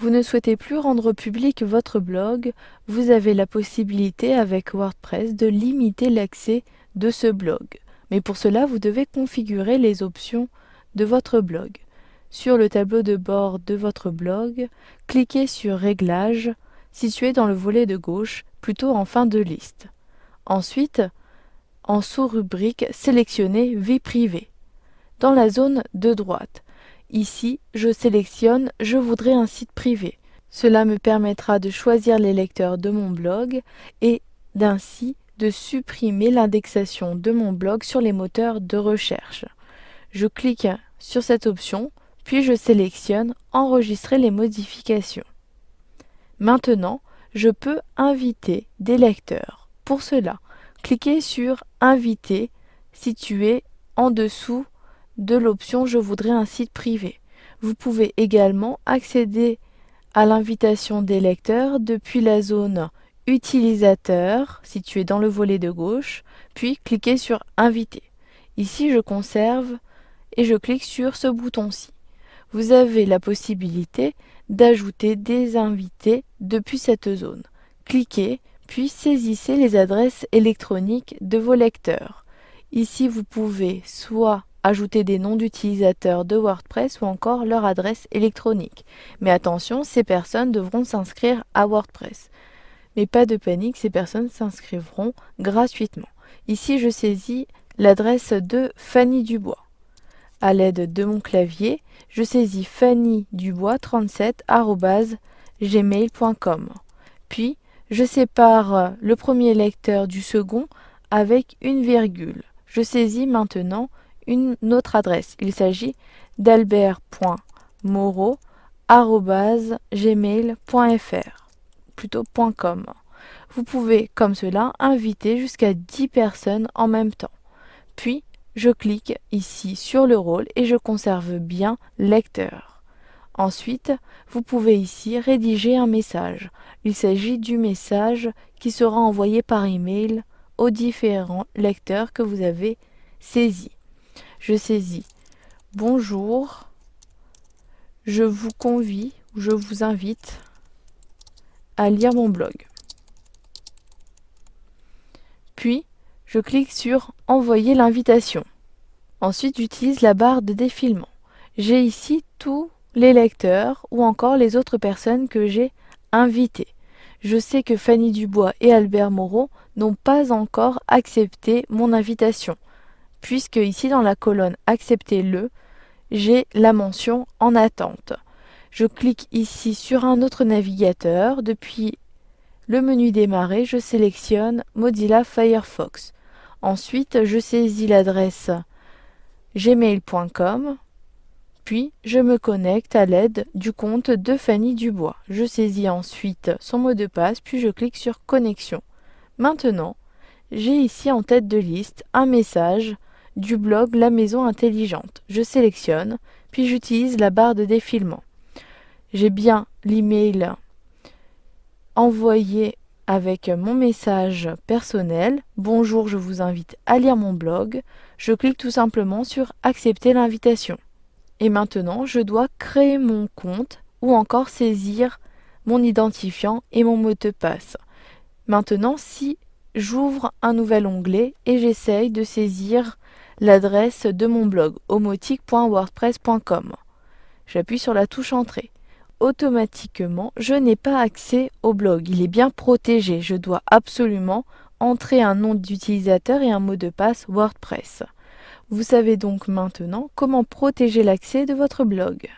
Vous ne souhaitez plus rendre public votre blog, vous avez la possibilité avec WordPress de limiter l'accès de ce blog. Mais pour cela, vous devez configurer les options de votre blog. Sur le tableau de bord de votre blog, cliquez sur Réglages, situé dans le volet de gauche, plutôt en fin de liste. Ensuite, en sous-rubrique, sélectionnez Vie privée. Dans la zone de droite, ici, je sélectionne « Je voudrais un site privé ». Cela me permettra de choisir les lecteurs de mon blog et d'ainsi de supprimer l'indexation de mon blog sur les moteurs de recherche. Je clique sur cette option, puis je sélectionne « Enregistrer les modifications ». Maintenant, je peux inviter des lecteurs. Pour cela, cliquez sur « Inviter » situé en dessous de l'option « Je voudrais un site privé ». Vous pouvez également accéder à l'invitation des lecteurs depuis la zone « Utilisateurs » située dans le volet de gauche, puis cliquez sur « Inviter ». Ici, je conserve et je clique sur ce bouton-ci. Vous avez la possibilité d'ajouter des invités depuis cette zone. Cliquez, puis saisissez les adresses électroniques de vos lecteurs. Ici, vous pouvez soit ajouter des noms d'utilisateurs de WordPress ou encore leur adresse électronique. Mais attention, ces personnes devront s'inscrire à WordPress. Mais pas de panique, ces personnes s'inscriveront gratuitement. Ici, je saisis l'adresse de Fanny Dubois. À l'aide de mon clavier, je saisis fannydubois37@gmail.com. Puis, je sépare le premier lecteur du second avec une virgule. Je saisis maintenant une autre adresse. Il s'agit d'albert.moreau@gmail.fr, plutôt .com. Vous pouvez, comme cela, inviter jusqu'à 10 personnes en même temps. Puis, je clique ici sur le rôle et je conserve bien lecteur. Ensuite, vous pouvez ici rédiger un message. Il s'agit du message qui sera envoyé par email aux différents lecteurs que vous avez saisis. Je saisis « Bonjour, je vous convie ou je vous invite à lire mon blog ». Puis, je clique sur « Envoyer l'invitation ». Ensuite, j'utilise la barre de défilement. J'ai ici tous les lecteurs ou encore les autres personnes que j'ai invitées. Je sais que Fanny Dubois et Albert Moreau n'ont pas encore accepté mon invitation, puisque ici dans la colonne « Acceptez-le », j'ai la mention « En attente ». Je clique ici sur un autre navigateur. Depuis le menu Démarrer, je sélectionne Mozilla Firefox. Ensuite, je saisis l'adresse gmail.com, puis je me connecte à l'aide du compte de Fanny Dubois. Je saisis ensuite son mot de passe, puis je clique sur Connexion. Maintenant, j'ai ici en tête de liste un message du blog La Maison Intelligente. Je sélectionne, puis j'utilise la barre de défilement. J'ai bien l'email envoyé avec mon message personnel. Bonjour, je vous invite à lire mon blog. Je clique tout simplement sur Accepter l'invitation. Et maintenant, je dois créer mon compte ou encore saisir mon identifiant et mon mot de passe. Maintenant, si j'ouvre un nouvel onglet et j'essaye de saisir l'adresse de mon blog omotique.wordpress.com, j'appuie sur la touche Entrée. Automatiquement, je n'ai pas accès au blog. Il est bien protégé. Je dois absolument entrer un nom d'utilisateur et un mot de passe WordPress. Vous savez donc maintenant comment protéger l'accès de votre blog.